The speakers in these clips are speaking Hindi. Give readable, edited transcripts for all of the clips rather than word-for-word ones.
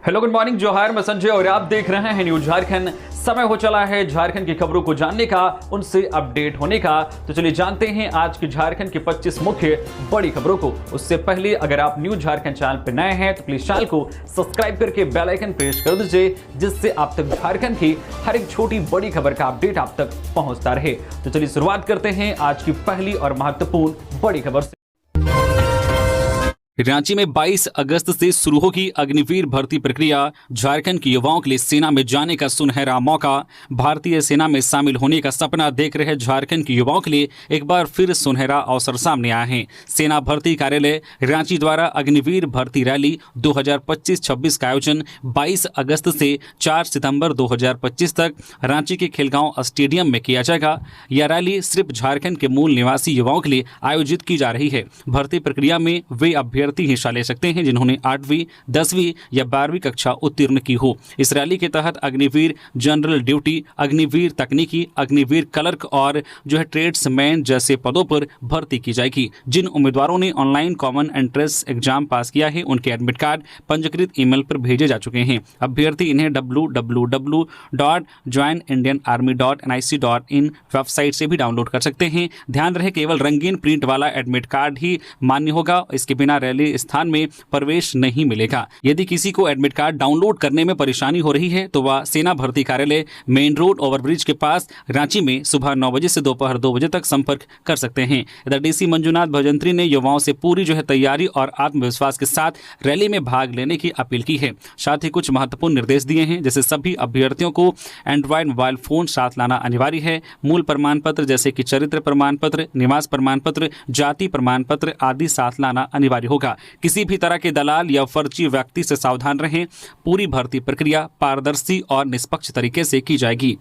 हेलो, गुड मॉर्निंग, जोहार। मैं संजय और आप देख रहे हैं न्यूज झारखंड। समय हो चला है झारखंड की खबरों को जानने का, उनसे अपडेट होने का। तो चलिए जानते हैं आज की झारखंड की 25 मुख्य बड़ी खबरों को। उससे पहले अगर आप न्यूज झारखंड चैनल पर नए हैं तो प्लीज चैनल को सब्सक्राइब करके बेल आइकन प्रेस कर दीजिए, जिससे आप तक झारखंड की हर एक छोटी बड़ी खबर का अपडेट आप तक पहुंचता रहे। तो चलिए शुरुआत करते हैं आज की पहली और महत्वपूर्ण बड़ी खबर से। रांची में 22 अगस्त से शुरू होगी अग्निवीर भर्ती प्रक्रिया। झारखंड के युवाओं के लिए सेना में जाने का सुनहरा मौका। भारतीय सेना में शामिल होने का सपना देख रहे झारखंड के युवाओं के लिए एक बार फिर सुनहरा अवसर सामने आए हैं। सेना भर्ती कार्यालय रांची द्वारा अग्निवीर भर्ती रैली 2025-26 का आयोजन 22 अगस्त से 4 सितंबर 2025 तक रांची के खेलगांव स्टेडियम में किया जाएगा। यह रैली सिर्फ झारखंड के मूल निवासी युवाओं के लिए आयोजित की जा रही है। भर्ती प्रक्रिया में वे अभ्यर्थी हिस्सा ले सकते हैं जिन्होंने 8वीं, 10वीं या 12वीं कक्षा उत्तीर्ण की हो। इस रैली के तहत अग्निवीर जनरल ड्यूटी, अग्निवीर तकनीकी, अग्निवीर क्लर्क और ट्रेड्समैन जैसे पदों पर भर्ती की जाएगी। जिन उम्मीदवारों ने ऑनलाइन कॉमन एंट्रेंस एग्जाम पास किया है उनके एडमिट कार्ड पंजीकृत ईमेल पर भेजे जा चुके हैं। अभ्यर्थी इन्हें www.joinindianarmy.nic.in वेबसाइट से भी डाउनलोड कर सकते हैं। ध्यान रहे, केवल रंगीन प्रिंट वाला एडमिट कार्ड ही मान्य होगा। इसके बिना रैली स्थान में प्रवेश नहीं मिलेगा। यदि किसी को एडमिट कार्ड डाउनलोड करने में परेशानी हो रही है तो वह सेना भर्ती कार्यालय मेन रोड ओवरब्रिज के पास रांची में सुबह 9 बजे से दोपहर 2 बजे तक संपर्क कर सकते हैं। इधर डीसी मंजुनाथ भजंत्री ने युवाओं से पूरी तैयारी और आत्मविश्वास के साथ रैली में भाग लेने की अपील की है। साथ ही कुछ महत्वपूर्ण निर्देश दिए हैं, जैसे सभी अभ्यर्थियों को एंड्रॉइड मोबाइल फोन साथ लाना अनिवार्य है। मूल प्रमाण पत्र जैसे कि चरित्र प्रमाण पत्र, निवास प्रमाण पत्र, जाति प्रमाण पत्र आदि साथ लाना अनिवार्य होगा। किसी भी तरह के दलाल या फर्जी व्यक्ति से सावधान रहें। पूरी भर्ती प्रक्रिया पारदर्शी और निष्पक्ष तरीके से की जाएगी।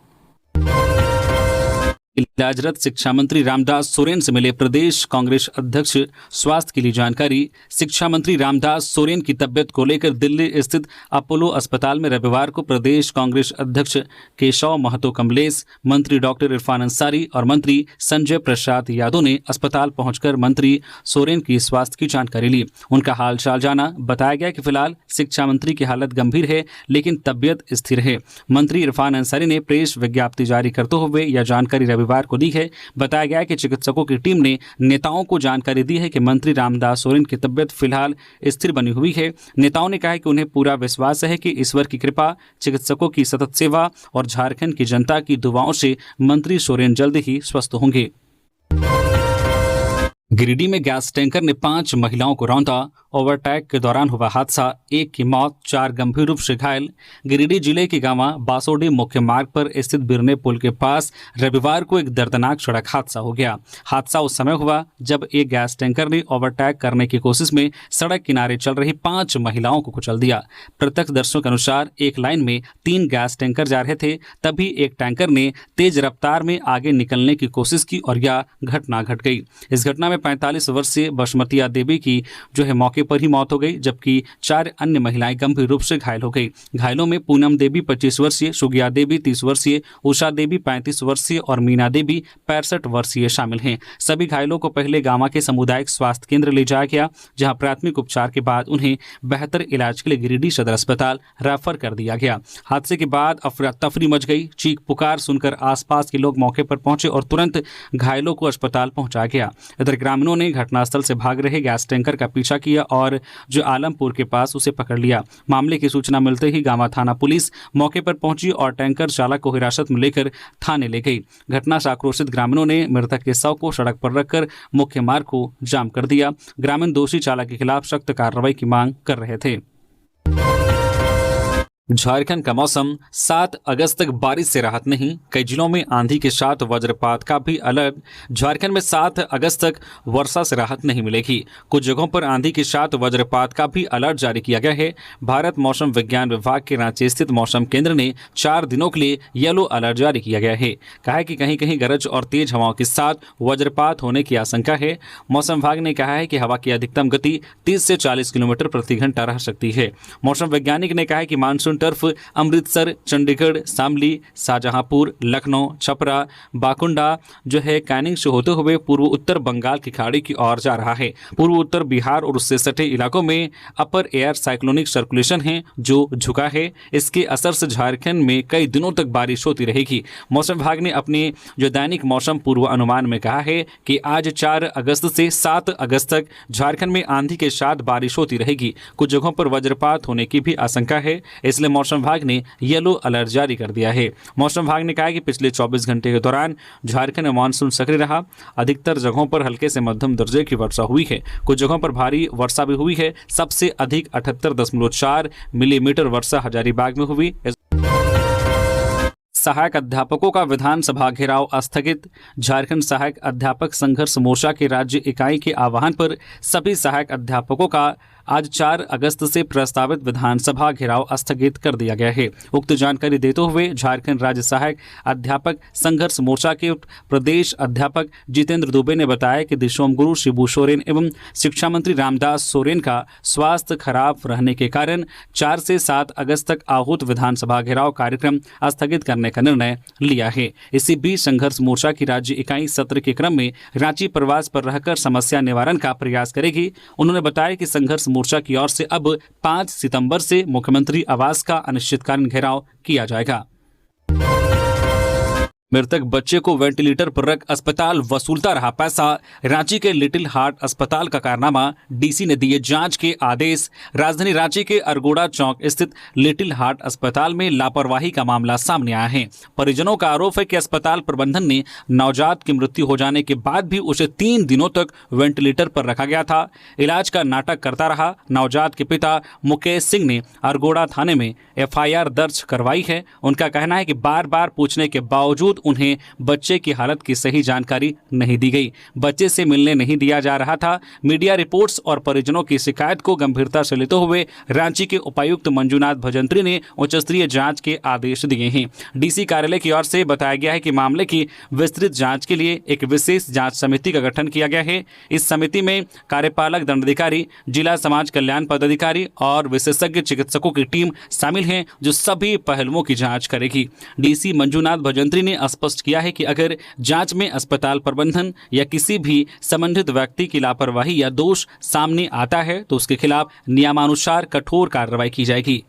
इलाजरत शिक्षा मंत्री रामदास सोरेन से मिले प्रदेश कांग्रेस अध्यक्ष। स्वास्थ्य के लिए जानकारी। शिक्षा मंत्री रामदास सोरेन की तबियत को लेकर दिल्ली स्थित अपोलो अस्पताल में रविवार को प्रदेश कांग्रेस अध्यक्ष केशव महतो कमलेश, मंत्री डॉक्टर इरफान अंसारी और मंत्री संजय प्रसाद यादव ने अस्पताल पहुंचकर मंत्री सोरेन की स्वास्थ्य की जानकारी ली, उनका हालचाल जाना। बताया गया कि फिलहाल शिक्षा मंत्री की हालत गंभीर है लेकिन तबियत स्थिर है। मंत्री इरफान अंसारी ने प्रेस विज्ञप्ति जारी करते हुए यह जानकारी रविवार को दी है। बताया गया है कि चिकित्सकों की टीम ने नेताओं को जानकारी दी है कि मंत्री रामदास सोरेन की तबियत फिलहाल स्थिर बनी हुई है। नेताओं ने कहा है कि उन्हें पूरा विश्वास है कि ईश्वर की कृपा, चिकित्सकों की सतत सेवा और झारखंड की जनता की दुआओं से मंत्री सोरेन जल्द ही स्वस्थ होंगे। गिरिडीह में गैस टैंकर ने 5 महिलाओं को रौंदा। ओवरटेक के दौरान हुआ हादसा, 1 की मौत, 4 गंभीर रूप से घायल। गिरिडीह जिले के गांव बासोडी मुख्य मार्ग पर स्थित बिरने पुल के पास रविवार को एक दर्दनाक सड़क हादसा हो गया। हादसा उस समय हुआ जब एक गैस टैंकर ने ओवरटेक करने की कोशिश में सड़क किनारे चल रही 5 महिलाओं को कुचल दिया। प्रत्यक्षदर्शियों के अनुसार एक लाइन में 3 गैस टैंकर जा रहे थे, तभी एक टैंकर ने तेज रफ्तार में आगे निकलने की कोशिश की और यह घटना घट गई। इस घटना में 45 वर्षीय बसमतिया देवी की मौके पर ही मौत हो गई, जबकि 4 अन्य महिलाएं गंभीर रूप से घायल हो गई। घायलों में पूनम देवी 25 वर्षीय, सुगिया देवी 30 वर्षीय, उषा देवी 35 वर्षीय और मीना देवी 65 वर्षीय शामिल हैं। सभी घायलों को पहले गांवा के सामुदायिक स्वास्थ्य केंद्र ले जाया गया, जहां प्राथमिक उपचार के बाद उन्हें बेहतर इलाज के लिए गिरिडीह सदर अस्पताल रेफर कर दिया गया। हादसे के बाद अफरा तफरी मच गई। चीख पुकार सुनकर आसपास के लोग मौके पर पहुंचे और तुरंत घायलों को अस्पताल पहुंचाया गया। इधर ग्रामीणों ने घटनास्थल से भाग रहे गैस टैंकर का पीछा किया और आलमपुर के पास उसे पकड़ लिया। मामले की सूचना मिलते ही गांवा थाना पुलिस मौके पर पहुंची और टैंकर चालक को हिरासत में लेकर थाने ले गई। घटना से आक्रोशित ग्रामीणों ने मृतक के शव को सड़क पर रखकर मुख्य मार्ग को जाम कर दिया। ग्रामीण दोषी चालक के खिलाफ सख्त कार्रवाई की मांग कर रहे थे। झारखंड का मौसम 7 अगस्त तक बारिश से राहत नहीं, कई जिलों में आंधी के साथ वज्रपात का भी अलर्ट। झारखंड में 7 अगस्त तक वर्षा से राहत नहीं मिलेगी। कुछ जगहों पर आंधी के साथ वज्रपात का भी अलर्ट जारी किया गया है। भारत मौसम विज्ञान विभाग के रांची स्थित मौसम केंद्र ने 4 दिनों के लिए येलो अलर्ट जारी किया गया है। कहा है कि कहीं कहीं गरज और तेज हवाओं के साथ वज्रपात होने की आशंका है। मौसम विभाग ने कहा है कि हवा की अधिकतम गति 30 से 40 किलोमीटर प्रति घंटा रह सकती है। मौसम वैज्ञानिक ने कहा है कि मानसून दूसरी तरफ अमृतसर, चंडीगढ़, शामली, शाहजहांपुर, लखनऊ, छपरा, बाकुंडा जो है कैनिंग से होते हुए पूर्व उत्तर बंगाल की खाड़ी की ओर जा रहा है। पूर्व उत्तर बिहार और उससे सटे इलाकों में अपर एयर साइक्लोनिक सर्कुलेशन है जो झुका है। इसके असर से झारखंड में कई दिनों तक बारिश होती रहेगी। मौसम विभाग ने अपने जो दैनिक मौसम पूर्व अनुमान में कहा है कि आज 4 अगस्त से 7 अगस्त तक झारखंड में आंधी के साथ बारिश होती रहेगी। कुछ जगहों पर वज्रपात होने की भी आशंका है, इसलिए मौसम विभाग ने येलो अलर्ट जारी कर दिया है। मौसम विभाग ने कहा कि पिछले 24 घंटे के दौरान झारखंड में मानसून सक्रिय रहा। अधिकतर जगहों पर हल्के से मध्यम दर्जे की वर्षा हुई है। कुछ जगहों पर भारी वर्षा भी हुई है। सबसे अधिक 78.4 मिलीमीटर वर्षा हजारीबाग में हुई। सहायक अध्यापकों का विधानसभा घेराव स्थगित। झारखंड सहायक अध्यापक संघर्ष मोर्चा की राज्य इकाई के आह्वान पर सभी सहायक अध्यापकों का आज 4 अगस्त से प्रस्तावित विधानसभा घेराव स्थगित कर दिया गया है। उक्त जानकारी देते हुए झारखंड राज्य सहायक अध्यापक संघर्ष मोर्चा के प्रदेश अध्यापक जितेंद्र दुबे ने बताया कि दिशोम गुरु शिबू सोरेन एवं शिक्षा मंत्री रामदास सोरेन का स्वास्थ्य खराब रहने के कारण 4 से 7 अगस्त तक आहूत विधानसभा घेराव कार्यक्रम स्थगित करने का निर्णय लिया है। इसी बीच संघर्ष मोर्चा की राज्य इकाई सत्र के क्रम में रांची प्रवास पर रहकर समस्या निवारण का प्रयास करेगी। उन्होंने बताया कि संघर्ष मोर्चा की ओर से अब 5 सितंबर से मुख्यमंत्री आवास का अनिश्चितकालीन घेराव किया जाएगा। मृतक बच्चे को वेंटिलेटर पर रख अस्पताल वसूलता रहा पैसा। रांची के लिटिल हार्ट अस्पताल का कारनामा, डीसी ने दिए जांच के आदेश। राजधानी रांची के अरगोड़ा चौक स्थित लिटिल हार्ट अस्पताल में लापरवाही का मामला सामने आया है। परिजनों का आरोप है कि अस्पताल प्रबंधन ने नवजात की मृत्यु हो जाने के बाद भी उसे 3 दिनों तक वेंटिलेटर पर रखा गया था। इलाज का नाटक करता रहा। नवजात के पिता मुकेश सिंह ने अरगोड़ा थाने में FIR दर्ज करवाई है। उनका कहना है कि बार बार पूछने के बावजूद उन्हें बच्चे की हालत की सही जानकारी नहीं दी गई। बच्चे से मिलने नहीं दिया जा रहा था। मीडिया रिपोर्ट्स और परिजनों की शिकायत को गंभीरता से लेते हुए रांची के उपायुक्त मंजूनाथ भजंत्री ने उच्च स्तरीय जांच के आदेश दिए हैं। डीसी कार्यालय की ओर से बताया गया है कि मामले की विस्तृत जांच के लिए एक विशेष जांच समिति का गठन किया गया है। इस समिति में कार्यपालक दंडाधिकारी, जिला समाज कल्याण पदाधिकारी और विशेषज्ञ चिकित्सकों की टीम शामिल है जो सभी पहलुओं की जांच करेगी। डीसी मंजूनाथ भजंत्री ने स्पष्ट किया है कि अगर जांच में अस्पताल प्रबंधन या किसी भी संबंधित व्यक्ति की लापरवाही या दोष सामने आता है तो उसके खिलाफ नियमानुसार कठोर कार्रवाई की जाएगी।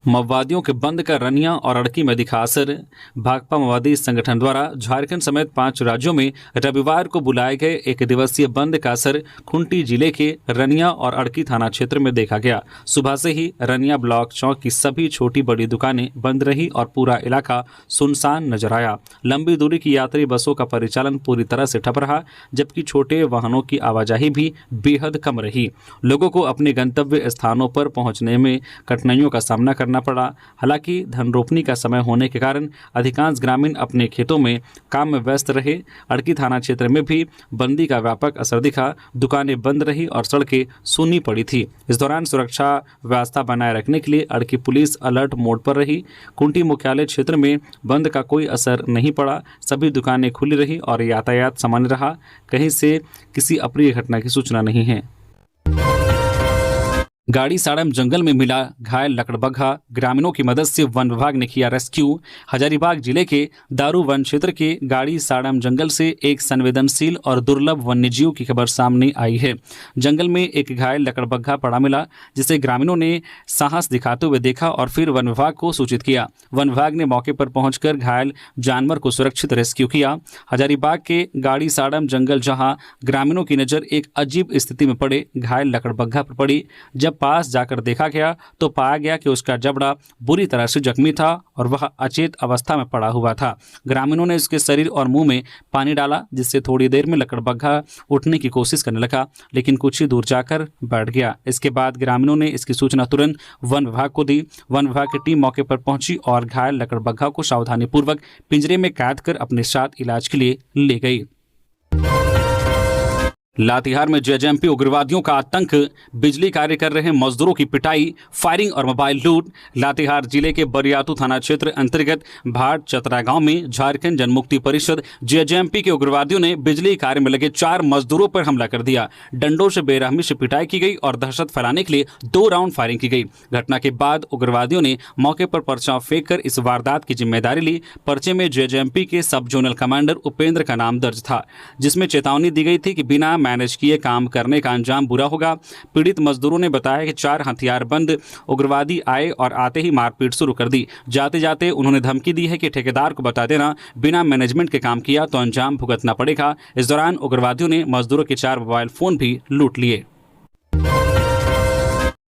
माओवादियों के बंद का रनिया और अड़की में दिखा असर। भाकपा माओवादी संगठन द्वारा झारखंड समेत 5 राज्यों में रविवार को बुलाए गए 1 दिवसीय बंद का असर खूंटी जिले के रनिया और अड़की थाना क्षेत्र में देखा गया। सुबह से ही रनिया ब्लॉक चौक की सभी छोटी बड़ी दुकानें बंद रही और पूरा इलाका सुनसान नजर आया। लंबी दूरी की यात्री बसों का परिचालन पूरी तरह से ठप रहा, जबकि छोटे वाहनों की आवाजाही भी बेहद कम रही। लोगों को अपने गंतव्य स्थानों पर पहुंचने में कठिनाइयों का सामना करना पड़ा। हालांकि धन रोपनी का समय होने के कारण अधिकांश ग्रामीण अपने खेतों में काम में व्यस्त रहे। अड़की थाना क्षेत्र में भी बंदी का व्यापक असर दिखा। दुकानें बंद रही और सड़कें सूनी पड़ी थी। इस दौरान सुरक्षा व्यवस्था बनाए रखने के लिए अड़की पुलिस अलर्ट मोड पर रही। कुंटी मुख्यालय क्षेत्र में बंद का कोई असर नहीं पड़ा। सभी दुकानें खुली रही और यातायात सामान्य रहा। कहीं से किसी अप्रिय घटना की सूचना नहीं है। गाड़ी साड़म जंगल में मिला घायल लकड़बग्घा। ग्रामीणों की मदद से वन विभाग ने किया रेस्क्यू। हजारीबाग जिले के दारू वन क्षेत्र के गाड़ी साड़म जंगल से एक संवेदनशील और दुर्लभ वन्यजीव की खबर सामने आई है। जंगल में एक घायल लकड़बग्घा पड़ा मिला, जिसे ग्रामीणों ने साहस दिखाते हुए देखा और फिर वन विभाग को सूचित किया। वन विभाग ने मौके पर पहुंचकर घायल जानवर को सुरक्षित रेस्क्यू किया। हजारीबाग के गाड़ी साड़म जंगल जहां ग्रामीणों की नजर एक अजीब स्थिति में पड़े घायल लकड़बग्घा पर पड़ी। जब पास जाकर देखा गया तो पाया गया कि उसका जबड़ा बुरी तरह से जख्मी था और वह अचेत अवस्था में पड़ा हुआ था। ग्रामीणों ने उसके शरीर और मुंह में पानी डाला, जिससे थोड़ी देर में लकड़बग्घा उठने की कोशिश करने लगा, लेकिन कुछ ही दूर जाकर बैठ गया। इसके बाद ग्रामीणों ने इसकी सूचना तुरंत वन विभाग को दी। वन विभाग की टीम मौके पर पहुंची और घायल लकड़बग्घा को सावधानीपूर्वक पिंजरे में कैद कर अपने साथ इलाज के लिए ले गई। लातेहार में जेजेएमपी उग्रवादियों का आतंक, बिजली कार्य कर रहे मजदूरों की पिटाई, फायरिंग और मोबाइल लूट। लातेहार जिले के बरियातू थाना क्षेत्र अंतर्गत भाट चतरा गांव में झारखंड जनमुक्ति परिषद जेजेएमपी के उग्रवादियों ने बिजली कार्य में लगे 4 मजदूरों पर हमला कर दिया। डंडों से बेरहमी से पिटाई की गई और दहशत फैलाने के लिए 2 राउंड फायरिंग की गई। घटना के बाद उग्रवादियों ने मौके पर पर्चा फेंक कर इस वारदात की जिम्मेदारी ली। पर्चे में जेजेएमपी के सब जोनल कमांडर उपेंद्र का नाम दर्ज था, जिसमें चेतावनी दी गई थी कि बिना मैनेज किए काम करने का अंजाम बुरा होगा। पीड़ित मजदूरों ने बताया कि 4 हथियारबंद उग्रवादी आए और आते ही मारपीट शुरू कर दी। जाते जाते उन्होंने धमकी दी है कि ठेकेदार को बता देना, बिना मैनेजमेंट के काम किया तो अंजाम भुगतना पड़ेगा। इस दौरान उग्रवादियों ने मजदूरों के 4 मोबाइल फोन भी लूट लिए।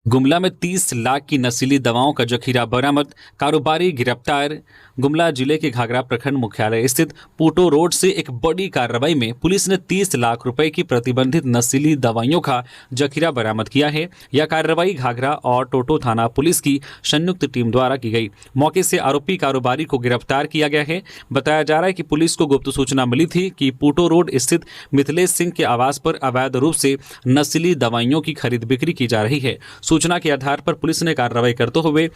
गुमला में 30 लाख की नशीली दवाओं का जखीरा बरामद, कारोबारी गिरफ्तार। गुमला जिले के घाघरा प्रखंड मुख्यालय स्थित पूटो रोड से एक बड़ी कार्रवाई में पुलिस ने 30 लाख रुपए की प्रतिबंधित नशीली दवाइयों का जखीरा बरामद किया है। यह कार्रवाई घाघरा और टोटो थाना पुलिस की संयुक्त टीम द्वारा की गई। मौके से आरोपी कारोबारी को गिरफ्तार किया गया है। बताया जा रहा है कि पुलिस को गुप्त सूचना मिली थी कि पूटो रोड स्थित मिथिलेश सिंह के आवास पर अवैध रूप से नशीली दवाइयों की खरीद बिक्री की जा रही है। सूचना के आधार पर पुलिस ने कार्रवाई करते हुए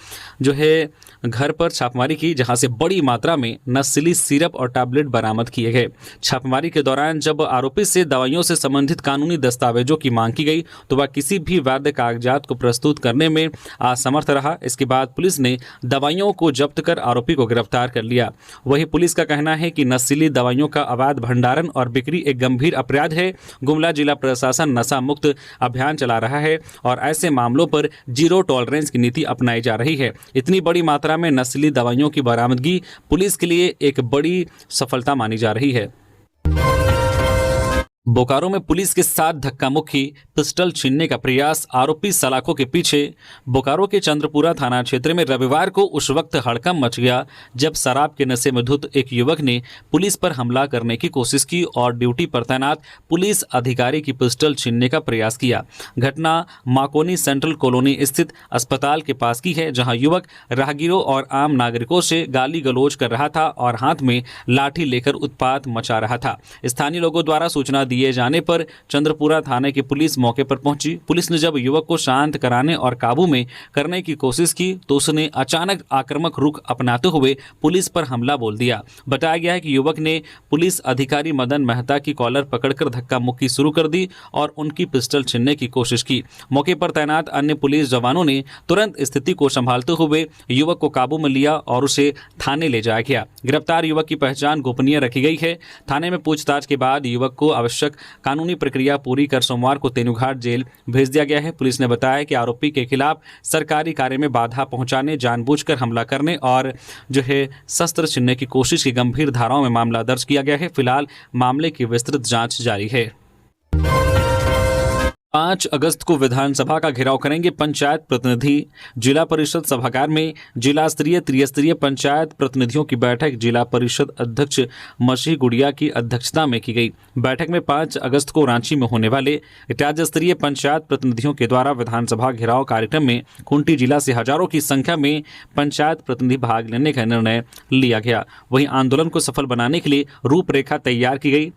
घर पर छापेमारी की, जहां से बड़ी मात्रा में नशीली सिरप और टैबलेट बरामद किए गए। छापेमारी के दौरान जब आरोपी से दवाइयों से संबंधित कानूनी दस्तावेजों की मांग की गई तो वह किसी भी वैध कागजात को प्रस्तुत करने में असमर्थ रहा। इसके बाद पुलिस ने दवाइयों को जब्त कर आरोपी को गिरफ्तार कर लिया। वहीं पुलिस का कहना है कि नशीली दवाइयों का अवैध भंडारण और बिक्री एक गंभीर अपराध है। गुमला जिला प्रशासन नशा मुक्त अभियान चला रहा है और ऐसे मामलों पर जीरो टॉलरेंस की नीति अपनाई जा रही है। इतनी बड़ी मात्रा में नस्ली दवाइयों की बरामदगी पुलिस के लिए एक बड़ी सफलता मानी जा रही है। बोकारो में पुलिस के साथ धक्का मुक्की, पिस्टल छीनने का प्रयास, आरोपी सलाखों के पीछे। बोकारो के चंद्रपुरा थाना क्षेत्र में रविवार को उस वक्त हड़कंप मच गया जब शराब के नशे में धुत एक युवक ने पुलिस पर हमला करने की कोशिश की और ड्यूटी पर तैनात पुलिस अधिकारी की पिस्टल छीनने का प्रयास किया। घटना माकोनी सेंट्रल कॉलोनी स्थित अस्पताल के पास की है, जहां युवक राहगीरों और आम नागरिकों से गाली गलौज कर रहा था और हाथ में लाठी लेकर उत्पात मचा रहा था। स्थानीय लोगों द्वारा सूचना दिए जाने पर चंद्रपुरा थाने की पुलिस मौके पर पहुंची। पुलिस ने जब युवक को शांत कराने और काबू में करने की कोशिश की तो उसने अचानक आक्रामक रुख अपनाते हुए पुलिस पर हमला बोल दिया। बताया गया है कि युवक ने पुलिस अधिकारी मदन मेहता की कॉलर पकड़कर धक्का मुक्की शुरू कर दी और उनकी पिस्टल छीनने की कोशिश की। मौके पर तैनात अन्य पुलिस जवानों ने तुरंत स्थिति को संभालते हुए युवक को काबू में लिया और उसे थाने ले जाया गया। गिरफ्तार युवक की पहचान गोपनीय रखी गई है। थाने में पूछताछ के बाद युवक को आवश्यक कानूनी प्रक्रिया पूरी कर सोमवार को तेनुघाट जेल भेज दिया गया है। पुलिस ने बताया कि आरोपी के खिलाफ सरकारी कार्य में बाधा पहुंचाने, जानबूझकर हमला करने और शस्त्र छीनने की कोशिश की गंभीर धाराओं में मामला दर्ज किया गया है। फिलहाल मामले की विस्तृत जांच जारी है। 5 अगस्त को विधानसभा का घेराव करेंगे पंचायत प्रतिनिधि। जिला परिषद सभागार में जिला स्तरीय त्रिस्तरीय पंचायत प्रतिनिधियों की बैठक जिला परिषद अध्यक्ष मसीह गुड़िया की अध्यक्षता में की गई। बैठक में 5 अगस्त को रांची में होने वाले राज्य स्तरीय पंचायत प्रतिनिधियों के द्वारा विधानसभा घेराव कार्यक्रम में खूंटी जिला से हजारों की संख्या में पंचायत प्रतिनिधि भाग लेने का निर्णय लिया गया। वहीं आंदोलन को सफल बनाने के लिए रूपरेखा तैयार की गई।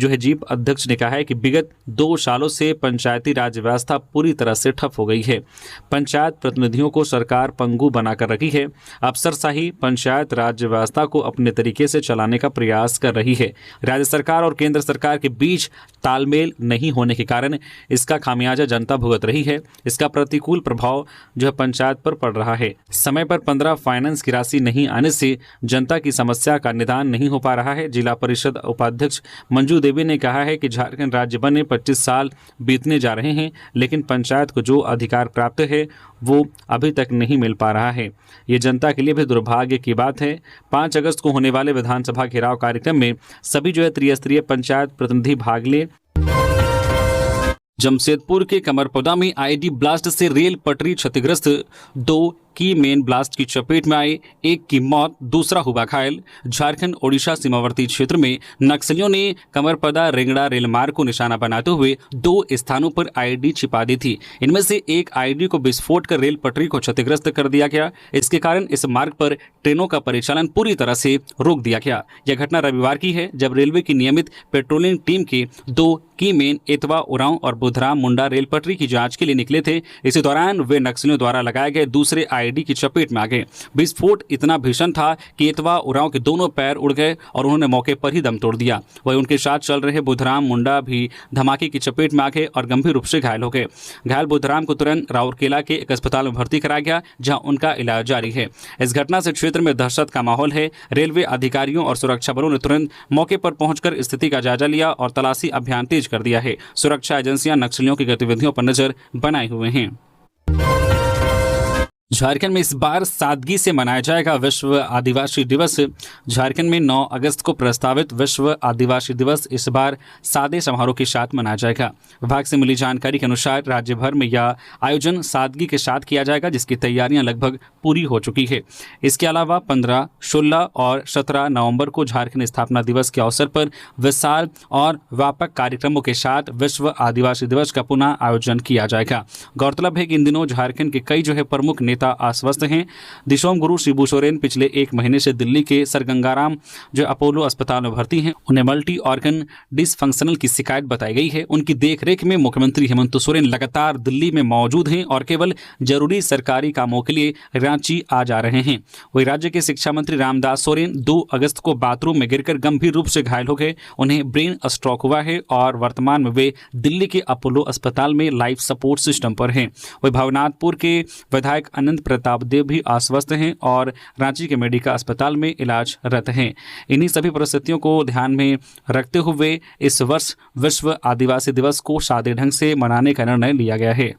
जीप अध्यक्ष ने कहा है कि विगत 2 सालों से पंचायती राज्य व्यवस्था पूरी तरह से ठप हो गई है। पंचायत प्रतिनिधियों को सरकार पंगु बनाकर रखी है। अफसरशाही पंचायत राज्य व्यवस्था को अपने तरीके से चलाने का प्रयास कर रही है। राज्य सरकार और केंद्र सरकार के बीच तालमेल नहीं होने के कारण इसका खामियाजा जनता भुगत रही है। इसका प्रतिकूल प्रभाव पंचायत पर पड़ रहा है। समय पर 15 फाइनेंस की राशि नहीं आने से जनता की समस्या का निदान नहीं हो पा रहा है। जिला परिषद उपाध्यक्ष मंजू देवी ने कहा है कि झारखंड राज्य बने 25 साल बीतने जा रहे हैं, लेकिन पंचायत को जो अधिकार प्राप्त है वो अभी तक नहीं मिल पा रहा है। ये जनता के लिए भी दुर्भाग्य की बात है। 5 अगस्त को होने वाले विधानसभा घेराव कार्यक्रम में सभी त्रिस्तरीय पंचायत प्रतिनिधि भाग लें। जमशेदपुर के कमरपौदा में आईडी ब्लास्ट से रेल पटरी क्षतिग्रस्त, 2 की मेन ब्लास्ट की चपेट में आए, एक की मौत, दूसरा हुआ घायल। झारखंड ओडिशा सीमावर्ती क्षेत्र में नक्सलियों ने कमरपदा रेंगड़ा रेल मार्ग को निशाना बनाते हुए 2 स्थानों पर आईडी छिपा दी थी। इनमें से एक आईडी को विस्फोट कर रेल पटरी को क्षतिग्रस्त कर दिया गया। इसके कारण इस मार्ग पर ट्रेनों का परिचालन पूरी तरह से रोक दिया गया। यह घटना रविवार की है, जब रेलवे की नियमित पेट्रोलिंग टीम के 2 की मेन एतवा उरांव और बुधराम मुंडा रेल पटरी की जांच के लिए निकले थे। इसी दौरान वे नक्सलियों द्वारा लगाए गए दूसरे आईडी की चपेट में आ गए। विस्फोट इतना भीषण था कि एतवा उरांव के दोनों पैर उड़ गए और उन्होंने मौके पर ही दम तोड़ दिया। वहीं उनके साथ चल रहे बुधराम मुंडा भी धमाके की चपेट में आ गए और गंभीर रूप से घायल हो गए। घायल बुधराम को तुरंत राउरकेला के एक अस्पताल में भर्ती कराया गया, जहां उनका इलाज जारी है। इस घटना से क्षेत्र में दहशत का माहौल है। रेलवे अधिकारियों और सुरक्षा बलों ने तुरंत मौके पर पहुंचकर स्थिति का जायजा लिया और तलाशी अभियान तेज कर दिया है। सुरक्षा एजेंसियां नक्सलियों की गतिविधियों पर नजर बनाए हुए हैं। झारखंड में इस बार सादगी से मनाया जाएगा विश्व आदिवासी दिवस। झारखंड में 9 अगस्त को प्रस्तावित विश्व आदिवासी दिवस इस बार सादे समारोह के साथ मनाया जाएगा। विभाग से मिली जानकारी के अनुसार राज्य भर में यह आयोजन सादगी के साथ किया जाएगा, जिसकी तैयारियां लगभग पूरी हो चुकी है। इसके अलावा 15, 16 और 17 नवंबर को झारखंड स्थापना दिवस के अवसर पर विशाल और व्यापक कार्यक्रमों के साथ विश्व आदिवासी दिवस का पुनः आयोजन किया जाएगा। गौरतलब है कि इन दिनों झारखंड के कई प्रमुख नेता आश्वस्त हैं। दिशोम गुरु शिबू सोरेन पिछले 1 महीने से दिल्ली के सर गंगाराम अपोलो अस्पताल में भर्ती हैं। उन्हें मल्टी ऑर्गन डिसफंक्शनल की शिकायत बताई गई है। उनकी देखरेख में मुख्यमंत्री हेमंत सोरेन लगातार दिल्ली में मौजूद हैं और केवल जरूरी सरकारी कामों के लिए रांची आ जा रहे हैं। वही राज्य के शिक्षा मंत्री रामदास सोरेन 2 अगस्त को बाथरूम में गिरकर गंभीर रूप से घायल हो गए। उन्हें ब्रेन स्ट्रोक हुआ है और वर्तमान में वे दिल्ली के अपोलो अस्पताल में लाइफ सपोर्ट सिस्टम पर हैं। वही भवनाथपुर के विधायक अनंत प्रताप देव भी आश्वस्त हैं और रांची के मेडिका अस्पताल में इलाजरत हैं। इन्हीं सभी परिस्थितियों को ध्यान में रखते हुए इस वर्ष विश्व आदिवासी दिवस को सादे ढंग से मनाने का निर्णय लिया गया है।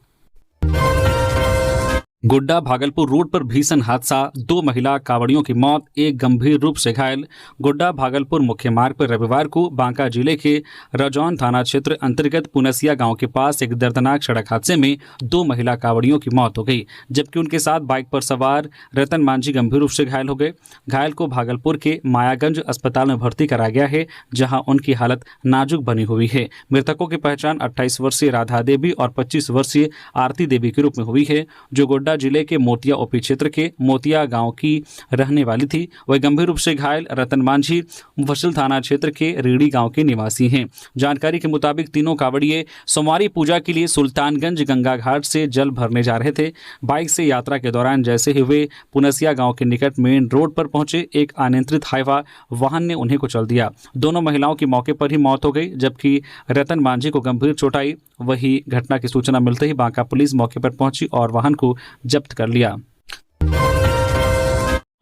गोड्डा भागलपुर रोड पर भीषण हादसा, 2 महिला कांवड़ियों की मौत, एक गंभीर रूप से घायल। गोड्डा भागलपुर मुख्य मार्ग पर रविवार को बांका जिले के रजौन थाना क्षेत्र अंतर्गत पुनसिया गांव के पास एक दर्दनाक सड़क हादसे में 2 महिला कांवड़ियों की मौत हो गई, जबकि उनके साथ बाइक पर सवार रतन मांझी गंभीर रूप से घायल हो गए। घायल को भागलपुर के मायागंज अस्पताल में भर्ती कराया गया है, जहाँ उनकी हालत नाजुक बनी हुई है। मृतकों की पहचान 28 वर्षीय राधा देवी और 25 वर्षीय आरती देवी के रूप में हुई है, जो गोड्डा जिले के मोतिया ओपी क्षेत्र के मोतिया गांव की रहने वाली थी। वह गंभीर रूप से घायल रतन मांझी मुफस्सिल थाना क्षेत्र के रेड़ी गांव के निवासी हैं। जानकारी के मुताबिक तीनों कांवड़िए सोमवारी पूजा के लिए सुल्तानगंज गंगा घाट से जल भरने जा रहे थे। बाइक से यात्रा के दौरान जैसे ही वे पुनसिया गांव के निकट मेन रोड पर पहुंचे, एक अनियंत्रित हाईवा वाहन ने उन्हें कुचल दिया। दोनों महिलाओं की मौके पर ही मौत हो गई, जबकि रतन मांझी को गंभीर चोट आई। वही घटना की सूचना मिलते ही बांका पुलिस मौके पर पहुंची और वाहन को जब्त कर लिया।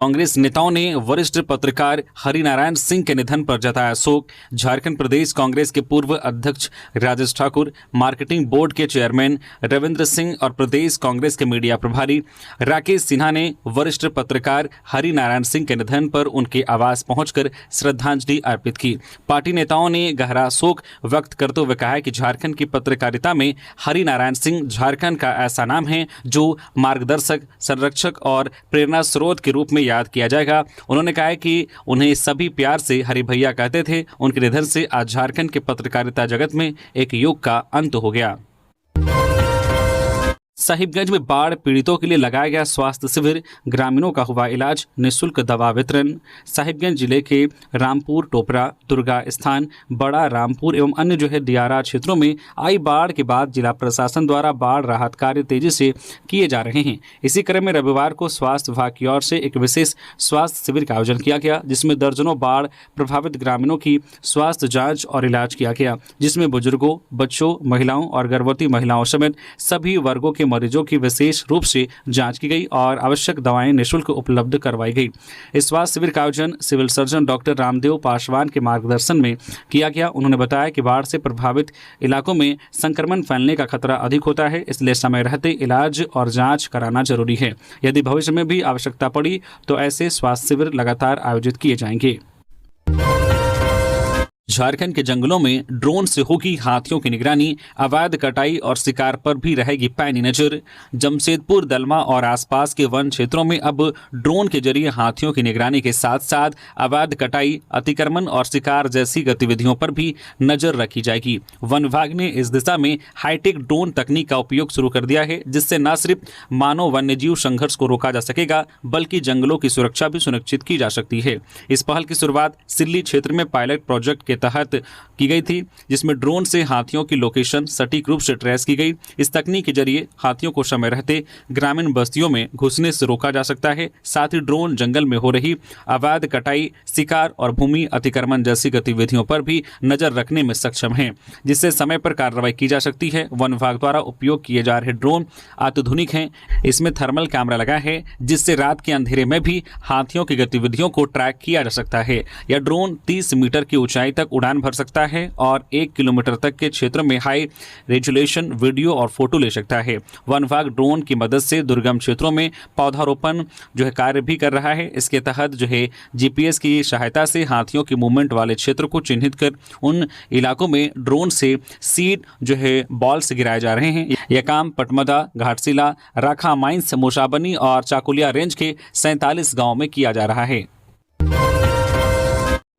कांग्रेस नेताओं ने वरिष्ठ पत्रकार हरिनारायण सिंह के निधन पर जताया शोक। झारखंड प्रदेश कांग्रेस के पूर्व अध्यक्ष राजेश ठाकुर, मार्केटिंग बोर्ड के चेयरमैन रविंद्र सिंह और प्रदेश कांग्रेस के मीडिया प्रभारी राकेश सिन्हा ने वरिष्ठ पत्रकार हरिनारायण सिंह के निधन पर उनके आवास पहुंचकर श्रद्धांजलि अर्पित की। पार्टी नेताओं ने गहरा शोक व्यक्त करते हुए कहा कि झारखंड की पत्रकारिता में हरिनारायण सिंह झारखंड का ऐसा नाम है जो मार्गदर्शक, संरक्षक और प्रेरणा स्रोत के रूप में याद किया जाएगा। उन्होंने कहा कि उन्हें सभी प्यार से हरि भैया कहते थे। उनके निधन से आज झारखंड के पत्रकारिता जगत में एक युग का अंत हो गया। साहिबगंज में बाढ़ पीड़ितों के लिए लगाया गया स्वास्थ्य शिविर, ग्रामीणों का हुआ इलाज, निःशुल्क दवा वितरण। साहिबगंज जिले के रामपुर, टोपरा, दुर्गा स्थान, बड़ा रामपुर एवं अन्य दियारा क्षेत्रों में आई बाढ़ के बाद जिला प्रशासन द्वारा बाढ़ राहत कार्य तेजी से किए जा रहे हैं। इसी क्रम में रविवार को स्वास्थ्य विभाग की ओर से एक विशेष स्वास्थ्य शिविर का आयोजन किया गया, जिसमें दर्जनों बाढ़ प्रभावित ग्रामीणों की स्वास्थ्य जाँच और इलाज किया गया, जिसमें बुजुर्गों, बच्चों, महिलाओं और गर्भवती महिलाओं समेत सभी वर्गों के मरीजों की विशेष रूप से जांच की गई और आवश्यक दवाएं निःशुल्क उपलब्ध करवाई गई। इस स्वास्थ्य शिविर का आयोजन civil surgeon doctor Ramdev Paswan के मार्गदर्शन में किया गया। उन्होंने बताया कि बाढ़ से प्रभावित इलाकों में संक्रमण फैलने का खतरा अधिक होता है, इसलिए समय रहते इलाज और जांच कराना जरूरी है। यदि भविष्य में भी आवश्यकता पड़ी तो ऐसे स्वास्थ्य शिविर लगातार आयोजित किए जाएंगे। झारखंड के जंगलों में ड्रोन से होगी हाथियों की निगरानी, अवैध कटाई और शिकार पर भी रहेगी पैनी नजर। जमशेदपुर, दलमा और आसपास के वन क्षेत्रों में अब ड्रोन के जरिए हाथियों की निगरानी के साथ साथ अवैध कटाई, अतिक्रमण और शिकार जैसी गतिविधियों पर भी नजर रखी जाएगी। वन विभाग ने इस दिशा में हाईटेक ड्रोन तकनीक का उपयोग शुरू कर दिया है, जिससे न सिर्फ मानव वन्यजीव संघर्ष को रोका जा सकेगा बल्कि जंगलों की सुरक्षा भी सुनिश्चित की जा सकती है। इस पहल की शुरुआत सिल्ली क्षेत्र में पायलट प्रोजेक्ट के तहत की गई थी, जिसमें ड्रोन से हाथियों की लोकेशन सटीक रूप से ट्रेस की गई। इस तकनीक के जरिए हाथियों को समय रहते ग्रामीण बस्तियों में घुसने से रोका जा सकता है। साथ ही ड्रोन जंगल में हो रही अवैध कटाई, शिकार और भूमि अतिक्रमण जैसी गतिविधियों पर भी नजर रखने में सक्षम है, जिससे समय पर कार्रवाई की जा सकती है। वन विभाग द्वारा उपयोग किए जा रहे ड्रोन अत्याधुनिक हैं। इसमें थर्मल कैमरा लगा है, जिससे रात के अंधेरे में भी हाथियों की गतिविधियों को ट्रैक किया जा सकता है। यह ड्रोन 30 मीटर की ऊंचाई तक उड़ान भर सकता है और 1 किलोमीटर तक के क्षेत्र में हाई रेजोल्यूशन वीडियो और फोटो ले सकता है। वन विभाग ड्रोन की मदद से दुर्गम क्षेत्रों में पौधारोपण कार्य भी कर रहा है। इसके तहत जीपीएस की सहायता से हाथियों की मूवमेंट वाले क्षेत्र को चिन्हित कर उन इलाकों में ड्रोन से सीड बॉल्स गिराए जा रहे हैं। यह काम पटमदा, घाटशिला, राखा माइंस, मोशाबनी और चाकुलिया रेंज के 47 गांव में किया जा रहा है।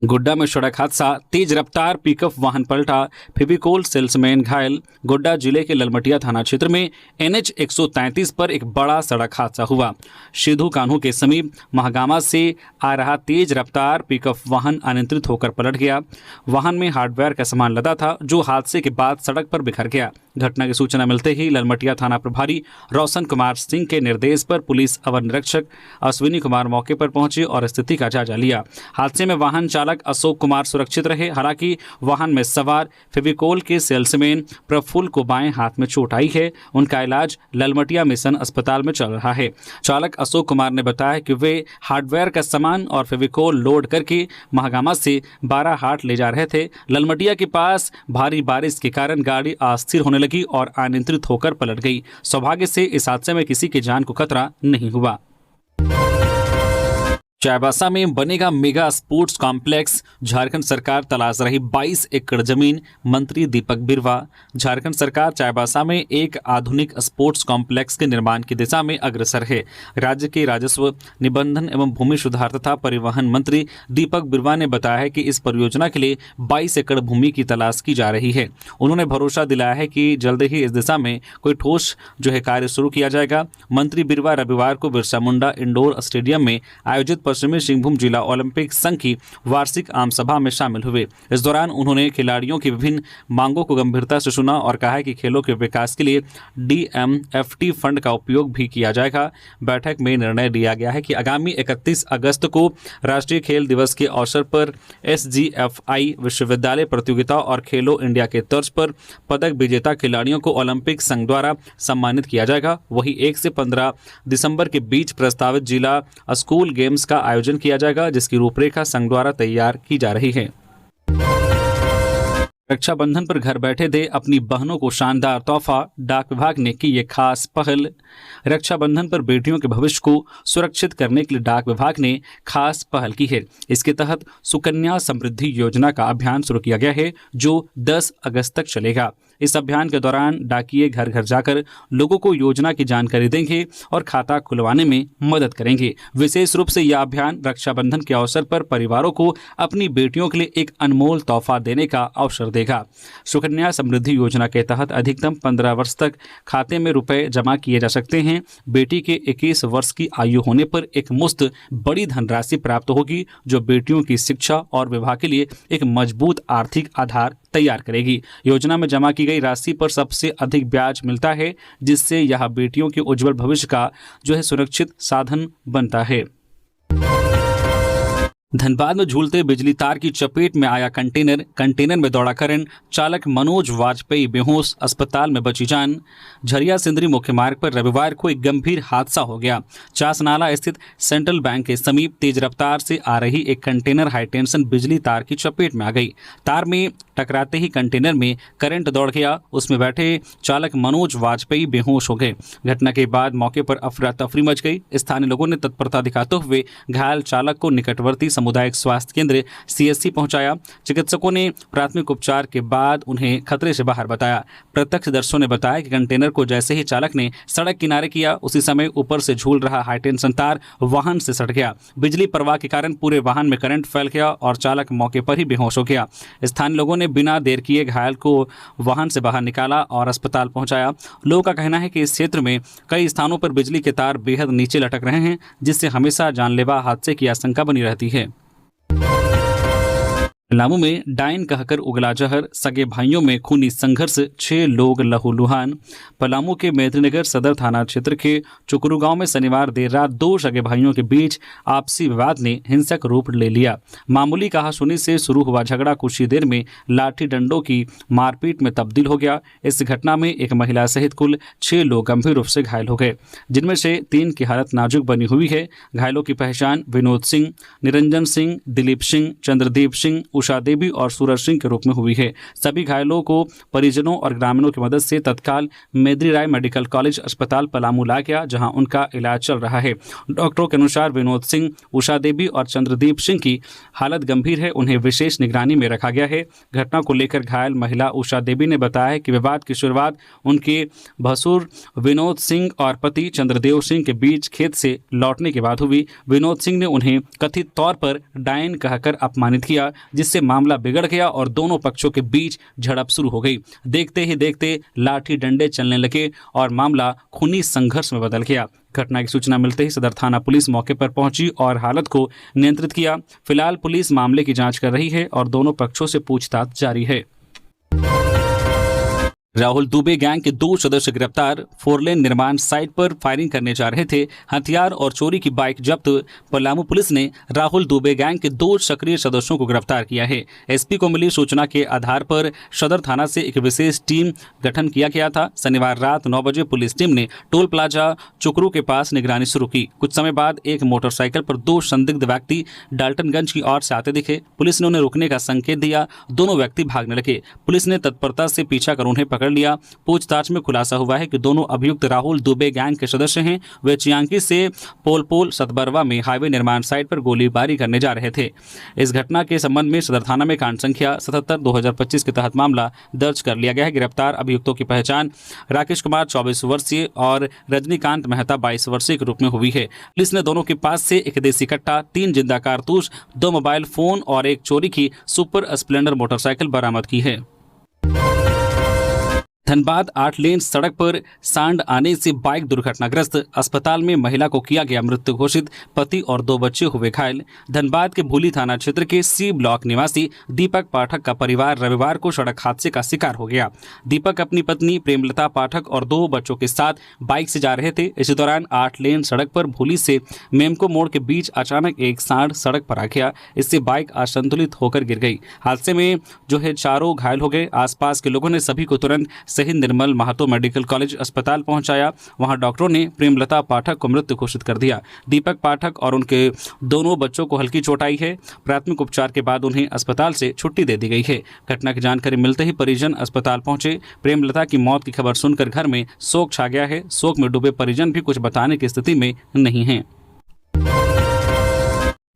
गोड्डा में सड़क हादसा, तेज रफ्तार पिकअप वाहन पलटा, फेविकोल सेल्समैन घायल। गोड्डा जिले के ललमटिया थाना क्षेत्र में NH 133 पर एक बड़ा सड़क हादसा हुआ। सिद्धू कान्हू के समीप महागामा से आ रहा तेज रफ्तार पिकअप वाहन अनियंत्रित होकर पलट गया। वाहन में हार्डवेयर का सामान लदा था, जो हादसे के बाद सड़क पर बिखर गया। घटना की सूचना मिलते ही ललमटिया थाना प्रभारी रोशन कुमार सिंह के निर्देश पर पुलिस अवर निरीक्षक अश्विनी कुमार मौके पर पहुंचे और स्थिति का जायजा लिया। हादसे में वाहन चालक अशोक कुमार सुरक्षित रहे। हालांकि वाहन में सवार फेविकोल के सेल्समैन प्रफुल्ल को बाएं हाथ में चोट आई है। उनका इलाज ललमटिया मिशन अस्पताल में चल रहा है। चालक अशोक कुमार ने बताया कि वे हार्डवेयर का सामान और फेविकोल लोड करके महागामा से 12 हाट ले जा रहे थे। ललमटिया के पास भारी बारिश के कारण गाड़ी अस्थिर होने लगी और अनियंत्रित होकर पलट गई। सौभाग्य से इस हादसे में किसी की जान को खतरा नहीं हुआ। चाईबासा में बनेगा मेगा स्पोर्ट्स कॉम्प्लेक्स, झारखंड सरकार तलाश रही 22 एकड़ जमीन। मंत्री दीपक बिरवा। झारखंड सरकार चाईबासा में एक आधुनिक स्पोर्ट्स कॉम्प्लेक्स के निर्माण की दिशा में अग्रसर है। राज्य के राजस्व, निबंधन एवं भूमि सुधार तथा परिवहन मंत्री दीपक बिरवा ने बताया है कि इस परियोजना के लिए 22 एकड़ भूमि की तलाश की जा रही है। उन्होंने भरोसा दिलाया है कि जल्द ही इस दिशा में कोई ठोस कार्य शुरू किया जाएगा। मंत्री बिरवा रविवार को बिरसा मुंडा इंडोर स्टेडियम में आयोजित पश्चिमी सिंहभूम जिला ओलंपिक संघ की वार्षिक आम सभा में शामिल हुए। इस दौरान उन्होंने खिलाड़ियों की विभिन्न मांगों को गंभीरता से सुना और कहा कि खेलों के विकास के लिए DMFT फंड का उपयोग भी किया जाएगा। बैठक में निर्णय लिया गया है कि आगामी 31 अगस्त को राष्ट्रीय खेल दिवस के अवसर पर SGFI विश्वविद्यालय प्रतियोगिता और खेलो इंडिया के तर्ज पर पदक विजेता खिलाड़ियों को ओलंपिक संघ द्वारा सम्मानित किया जाएगा। वहीं 1 से 15 दिसंबर के बीच प्रस्तावित जिला स्कूल गेम्स का आयोजन किया जाएगा, जिसकी रूपरेखा संघ द्वारा तैयार की जा रही है। रक्षाबंधन पर घर बैठे दे अपनी बहनों को शानदार तोहफा, डाक विभाग ने की ये खास पहल। रक्षाबंधन पर बेटियों के भविष्य को सुरक्षित करने के लिए डाक विभाग ने खास पहल की है। इसके तहत सुकन्या समृद्धि योजना का अभियान शुरू किया गया है, जो 10 अगस्त तक चलेगा। इस अभियान के दौरान डाकिये घर घर जाकर लोगों को योजना की जानकारी देंगे और खाता खुलवाने में मदद करेंगे। विशेष रूप से यह अभियान रक्षाबंधन के अवसर पर परिवारों को अपनी बेटियों के लिए एक अनमोल तोहफा देने का अवसर देगा। सुकन्या समृद्धि योजना के तहत अधिकतम 15 वर्ष तक खाते में रुपए जमा किए जा सकते हैं। बेटी के 21 वर्ष की आयु होने पर एक मुश्त बड़ी धनराशि प्राप्त होगी, जो बेटियों की शिक्षा और विवाह के लिए एक मजबूत आर्थिक आधार तैयार करेगी। योजना में जमा की गई राशि पर सबसे अधिक ब्याज मिलता है, जिससे यह बेटियों के उज्जवल भविष्य का सुरक्षित साधन बनता है। धनबाद में झूलते बिजली तार की चपेट में आया कंटेनर में दौड़ा करंट, चालक मनोज वाजपेयी बेहोश, अस्पताल में बची जान। झरिया सिंदरी मुख्य मार्ग पर रविवार को एक गंभीर हादसा हो गया। चासनाला स्थित सेंट्रल बैंक के समीप तेज रफ्तार से आ रही एक कंटेनर हाईटेंशन बिजली तार की चपेट में आ गई। तार में टकराते ही कंटेनर में करंट दौड़ गया। उसमें बैठे चालक मनोज वाजपेयी बेहोश हो गए। घटना के बाद मौके पर अफरा तफरी मच गई। स्थानीय लोगों ने तत्परता दिखाते हुए घायल चालक को निकटवर्ती सामुदायिक स्वास्थ्य केंद्र CSC पहुंचाया। चिकित्सकों ने प्राथमिक उपचार के बाद उन्हें खतरे से बाहर बताया। प्रत्यक्षदर्शियों ने बताया कि कंटेनर को जैसे ही चालक ने सड़क किनारे किया, उसी समय ऊपर से झूल रहा हाईटेंशन तार वाहन से सट गया। बिजली प्रवाह के कारण पूरे वाहन में करंट फैल गया और चालक मौके पर ही बेहोश हो गया। स्थानीय लोगों ने बिना देर किए घायल को वाहन से बाहर निकाला और अस्पताल पहुंचाया। लोगों का कहना है कि इस क्षेत्र में कई स्थानों पर बिजली के तार बेहद नीचे लटक रहे हैं, जिससे हमेशा जानलेवा हादसे की आशंका बनी रहती है। पलामू में डायन कहकर उगला जहर, सगे भाइयों में खूनी संघर्ष, 6 लोग लहूलुहान। पलामू के मेदिनीनगर सदर थाना क्षेत्र के चुकरू गांव में शनिवार देर रात 2 सगे भाइयों के बीच आपसी विवाद ने हिंसक रूप ले लिया। मामूली कहासुनी से शुरू हुआ झगड़ा कुछ ही देर में लाठी डंडों की मारपीट में तब्दील हो गया। इस घटना में एक महिला सहित कुल 6 लोग गंभीर रूप से घायल हो गए, जिनमें से 3 की हालत नाजुक बनी हुई है। घायलों की पहचान विनोद सिंह, निरंजन सिंह, दिलीप सिंह, चंद्रदीप सिंह, उषा देवी और सूरज सिंह के रूप में हुई है। सभी घायलों को परिजनों और ग्रामीणों की मदद से तत्काल मेदरी राय मेडिकल कॉलेज अस्पताल पलामू लाया गया, जहां उनका इलाज चल रहा है। डॉक्टरों के अनुसार विनोद सिंह, उषा देवी और चंद्रदीप सिंह की हालत गंभीर है, उन्हें विशेष निगरानी में रखा गया है। घटना को लेकर घायल महिला उषा देवी ने बताया कि विवाद की शुरुआत उनके भसुर विनोद सिंह और पति चंद्रदेव सिंह के बीच खेत से लौटने के बाद हुई। विनोद सिंह ने उन्हें कथित तौर पर डायन कहकर अपमानित किया, जिससे मामला बिगड़ गया और दोनों पक्षों के बीच झड़प शुरू हो गई। देखते ही देखते लाठी डंडे चलने लगे और मामला खूनी संघर्ष में बदल गया। घटना की सूचना मिलते ही सदर थाना पुलिस मौके पर पहुंची और हालत को नियंत्रित किया। फिलहाल पुलिस मामले की जांच कर रही है और दोनों पक्षों से पूछताछ जारी है। राहुल दुबे गैंग के 2 सदस्य गिरफ्तार, 4 लेन निर्माण साइट पर फायरिंग करने जा रहे थे, हथियार और चोरी की बाइक जब्त। पलामू पुलिस ने राहुल दुबे गैंग के 2 सक्रिय सदस्यों को गिरफ्तार किया है। एसपी को मिली सूचना के आधार पर सदर थाना से एक विशेष टीम गठन किया गया था। शनिवार रात 9 बजे पुलिस टीम ने टोल प्लाजा चुकरू के पास निगरानी शुरू की। कुछ समय बाद एक मोटरसाइकिल पर 2 संदिग्ध व्यक्ति डाल्टनगंज की ओर से आते दिखे। पुलिस ने उन्हें रुकने का संकेत दिया। दोनों व्यक्ति भागने लगे। पुलिस ने तत्परता से पीछा कर उन्हें पकड़ लिया। पूछताछ में खुलासा हुआ है कि दोनों अभियुक्त राहुल दुबे गैंग के सदस्य हैं। वे चियांकी से पोलपोल सतबरवा में हाईवे निर्माण साइट पर गोलीबारी करने जा रहे थे। इस घटना के संबंध में सदर थाना में कांड संख्या 77/2025 के तहत मामला दर्ज कर लिया गया है। गिरफ्तार अभियुक्तों की पहचान राकेश कुमार 24 वर्षीय और रजनीकांत मेहता 22 वर्षीय के रूप में हुई है। पुलिस ने दोनों के पास से एक देसी कट्टा, 3 जिंदा कारतूस, 2 मोबाइल फोन और एक चोरी की सुपर स्प्लेंडर मोटरसाइकिल बरामद की है। धनबाद 8 लेन सड़क पर सांड आने से बाइक दुर्घटनाग्रस्त, अस्पताल में महिला को किया गया मृत्यु घोषित, पति और 2 बच्चे हुए घायल। धनबाद के भूली थाना क्षेत्र के C ब्लॉक निवासी दीपक पाठक का परिवार रविवार को सड़क हादसे का शिकार हो गया। दीपक अपनी पत्नी प्रेमलता पाठक और 2 बच्चों के साथ बाइक से जा रहे थे। इसी दौरान 8 लेन सड़क पर भूली से मेमको मोड़ के बीच अचानक एक सांड सड़क पर आ गया। इससे बाइक असंतुलित होकर गिर गई। हादसे में चारों घायल हो गए। आसपास के लोगों ने सभी को तुरंत शहीद निर्मल महतो मेडिकल कॉलेज अस्पताल पहुंचाया। वहां डॉक्टरों ने प्रेमलता पाठक को मृत घोषित कर दिया। दीपक पाठक और उनके दोनों बच्चों को हल्की चोट आई है। प्राथमिक उपचार के बाद उन्हें अस्पताल से छुट्टी दे दी गई है। घटना की जानकारी मिलते ही परिजन अस्पताल पहुंचे। प्रेमलता की मौत की खबर सुनकर घर में शोक छा गया है। शोक में डूबे परिजन भी कुछ बताने की स्थिति में नहीं हैं।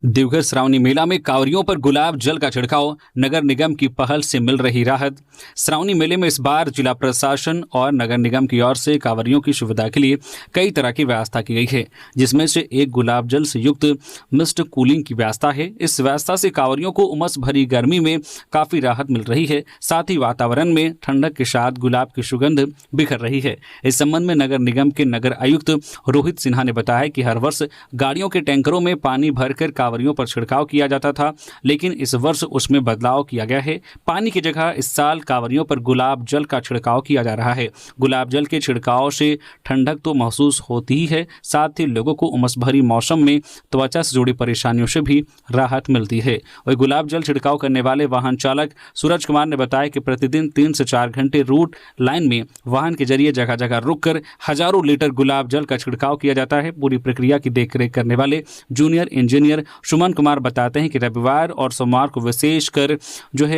देवघर श्रावणी मेला में कांवरियों पर गुलाब जल का छिड़काव, नगर निगम की पहल से मिल रही राहत। श्रावणी मेले में इस बार जिला प्रशासन और नगर निगम की ओर से कांवरियों की सुविधा के लिए कई तरह की व्यवस्था की गई है, जिसमें से एक गुलाब जल से युक्त मिस्ट कूलिंग की व्यवस्था है। इस व्यवस्था से कांवरियों को उमस भरी गर्मी में काफी राहत मिल रही है। साथ ही वातावरण में ठंडक के साथ गुलाब की सुगंध बिखर रही है। इस संबंध में नगर निगम के नगर आयुक्त रोहित सिन्हा ने बताया कि हर वर्ष गाड़ियों के टैंकरों में पानी भरकर कांवरियों पर छिड़काव किया जाता था, लेकिन इस वर्ष उसमें बदलाव किया गया है। पानी की जगह इस साल कांवरियों पर गुलाब जल का छिड़काव किया जा रहा है। गुलाब जल के छिड़काव से ठंडक तो महसूस होती ही है, साथ ही लोगों को उमस भरी मौसम में त्वचा से जुड़ी परेशानियों से भी राहत मिलती है। वही गुलाब जल छिड़काव करने वाले वाहन चालक सूरज कुमार ने बताया कि प्रतिदिन 3 से 4 घंटे रूट लाइन में वाहन के जरिए जगह जगह रुककर हजारों लीटर गुलाब जल का छिड़काव किया जाता है। पूरी प्रक्रिया की देखरेख करने वाले जूनियर इंजीनियर सुमन कुमार बताते हैं कि रविवार और सोमवार को विशेषकर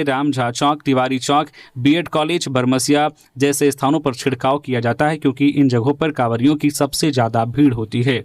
राम झा चौक, तिवारी चौक, बीएड कॉलेज, बरमसिया जैसे स्थानों पर छिड़काव किया जाता है, क्योंकि इन जगहों पर कांवरियों की सबसे ज्यादा भीड़ होती है।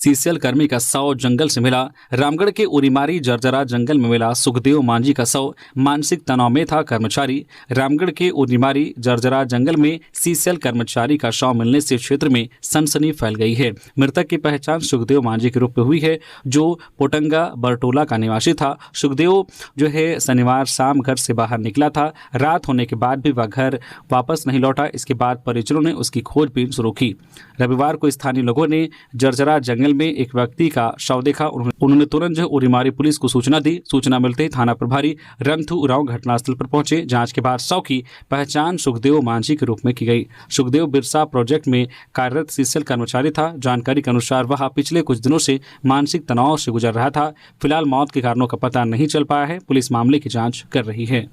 सीसीएल कर्मी का शव जंगल से मिला। रामगढ़ के उरीमारी जर्जरा जंगल में मिला सुखदेव मांझी का शव। मानसिक तनाव में था कर्मचारी। रामगढ़ के उरीमारी जर्जरा जंगल में सीसीएल कर्मचारी का शव मिलने से क्षेत्र में सनसनी फैल गई है। मृतक की पहचान सुखदेव मांझी के रूप में हुई है, जो पोटंगा बरटोला का निवासी था। सुखदेव जो है शनिवार शाम घर से बाहर निकला था। रात होने के बाद भी वह घर वापस नहीं लौटा। इसके बाद परिजनों ने उसकी खोजबीन शुरू की। रविवार को स्थानीय लोगों ने जर्जरा जंगल में एक व्यक्ति का शव देखा। उन्होंने तुरंत जो उरीमारी पुलिस को सूचना दी। सूचना मिलते ही थाना प्रभारी रंथु उरांव घटनास्थल पर पहुंचे। जांच के बाद शव की पहचान सुखदेव मांझी के रूप में की गई। सुखदेव बिरसा प्रोजेक्ट में कार्यरत सीसीएल कर्मचारी था। जानकारी के अनुसार वह पिछले कुछ दिनों से मानसिक तनाव से गुजर रहा था। फिलहाल मौत के कारणों का पता नहीं चल पाया है। पुलिस मामले की जांच कर रही है।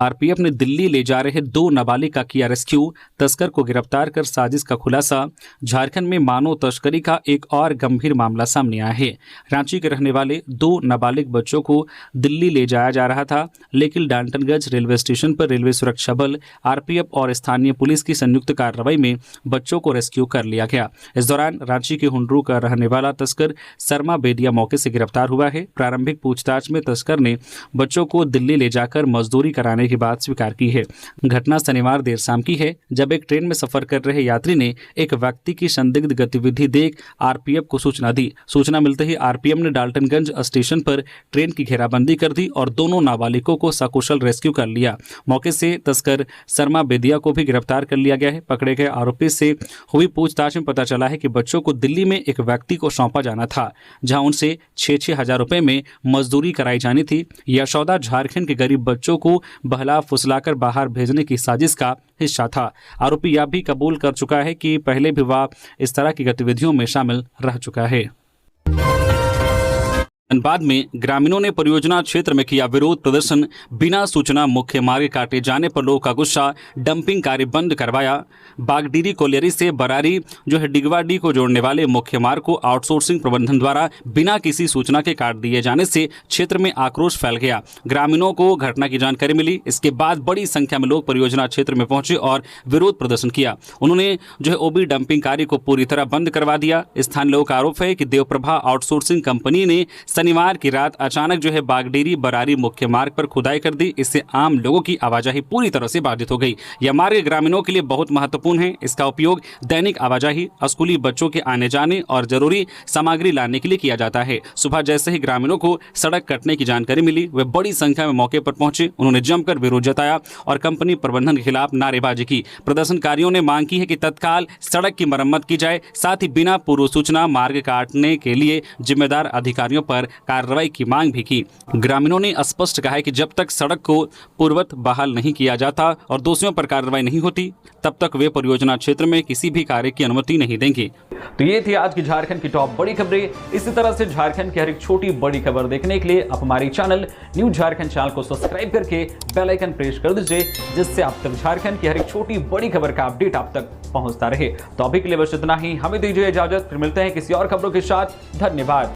आरपीएफ ने दिल्ली ले जा रहे 2 नाबालिग का किया रेस्क्यू। तस्कर को गिरफ्तार कर साजिश का खुलासा। झारखंड में मानव तस्करी का एक और गंभीर मामला सामने आया है। रांची के रहने वाले 2 नाबालिग बच्चों को दिल्ली ले जाया जा रहा था, लेकिन डाल्टनगंज रेलवे स्टेशन पर रेलवे सुरक्षा बल, आरपीएफ और स्थानीय पुलिस की संयुक्त कार्रवाई में बच्चों को रेस्क्यू कर लिया गया। इस दौरान रांची के हुंडरू का रहने वाला तस्कर शर्मा बेदिया मौके से गिरफ्तार हुआ है। प्रारंभिक पूछताछ में तस्कर ने बच्चों को दिल्ली ले जाकर मजदूरी कराने की बात स्वीकार की है। घटना शनिवार देर शाम की है, जब एक ट्रेन में सफर कर रहे यात्री ने एक व्यक्ति की संदिग्ध गतिविधि देख आरपीएफ को सूचना दी। सूचना मिलते ही आरपीएफ ने डाल्टनगंज स्टेशन पर ट्रेन की घेराबंदी कर दी और दोनों नाबालिगों को सकुशल रेस्क्यू कर लिया। मौके से तस्कर शर्मा बेदिया को भी गिरफ्तार कर लिया गया है। पकड़े गए आरोपी से हुई पूछताछ में पता चला है कि बच्चों को दिल्ली में एक व्यक्ति को सौंपा जाना था, जहां उनसे 6-6 हजार रुपए में मजदूरी कराई जानी थी। यह सौदा झारखंड के गरीब बच्चों को बहला फुसलाकर बाहर भेजने की साजिश का हिस्सा था। आरोपी यह भी कबूल कर चुका है कि पहले भी वह इस तरह की गतिविधियों में शामिल रह चुका है। धनबाद में ग्रामीणों ने परियोजना क्षेत्र में किया विरोध प्रदर्शन। बिना सूचना मुख्य मार्ग काटे जाने पर लोगों का गुस्सा। डंपिंग कार्य बंद करवाया। बागडीरी कोलियरी से बरारी जो है डिगवाडी को जोड़ने वाले मुख्य मार्ग को आउटसोर्सिंग प्रबंधन द्वारा बिना किसी सूचना के काट दिए जाने से क्षेत्र में आक्रोश फैल गया। ग्रामीणों को घटना की जानकारी मिली। इसके बाद बड़ी संख्या में लोग परियोजना क्षेत्र में पहुंचे और विरोध प्रदर्शन किया। उन्होंने जो है ओबी डंपिंग कार्य को पूरी तरह बंद करवा दिया। स्थानीय लोगों का आरोप है कि देवप्रभा आउटसोर्सिंग कंपनी ने शनिवार की रात अचानक जो है बागडीरी बरारी मुख्य मार्ग पर खुदाई कर दी। इससे आम लोगों की आवाजाही पूरी तरह से बाधित हो गई। यह मार्ग ग्रामीणों के लिए बहुत महत्वपूर्ण है। इसका उपयोग दैनिक आवाजाही, स्कूली बच्चों के आने जाने और जरूरी सामग्री लाने के लिए किया जाता है। सुबह जैसे ही ग्रामीणों को सड़क कटने की जानकारी मिली, वे बड़ी संख्या में मौके पर पहुंचे। उन्होंने जमकर विरोध जताया और कंपनी प्रबंधन के खिलाफ नारेबाजी की। प्रदर्शनकारियों ने मांग की है कि तत्काल सड़क की मरम्मत की जाए, साथ ही बिना पूर्व सूचना मार्ग काटने के लिए जिम्मेदार अधिकारियों पर कार्रवाई की मांग भी की। ग्रामीणों ने स्पष्ट कहा है कि जब तक सड़क को पूर्ववत बहाल नहीं किया जाता और दोषियों पर कार्रवाई नहीं होती, तब तक वे परियोजना क्षेत्र में किसी भी कार्य की अनुमति नहीं देंगे। तो ये थी आज की झारखंड की टॉप बड़ी खबरें। इसी तरह से झारखंड की हर एक छोटी बड़ी खबर देखने के लिए आप हमारे चैनल न्यूज झारखंड चैनल को सब्सक्राइब करके बेल आइकन प्रेस कर दीजिए, जिससे आप तक झारखंड की हर एक छोटी बड़ी खबर का अपडेट आप तक पहुंचता रहे। तो अभी के लिए बस इतना ही। हमें दीजिए इजाजत, फिर मिलते हैं किसी और खबरों के साथ। धन्यवाद।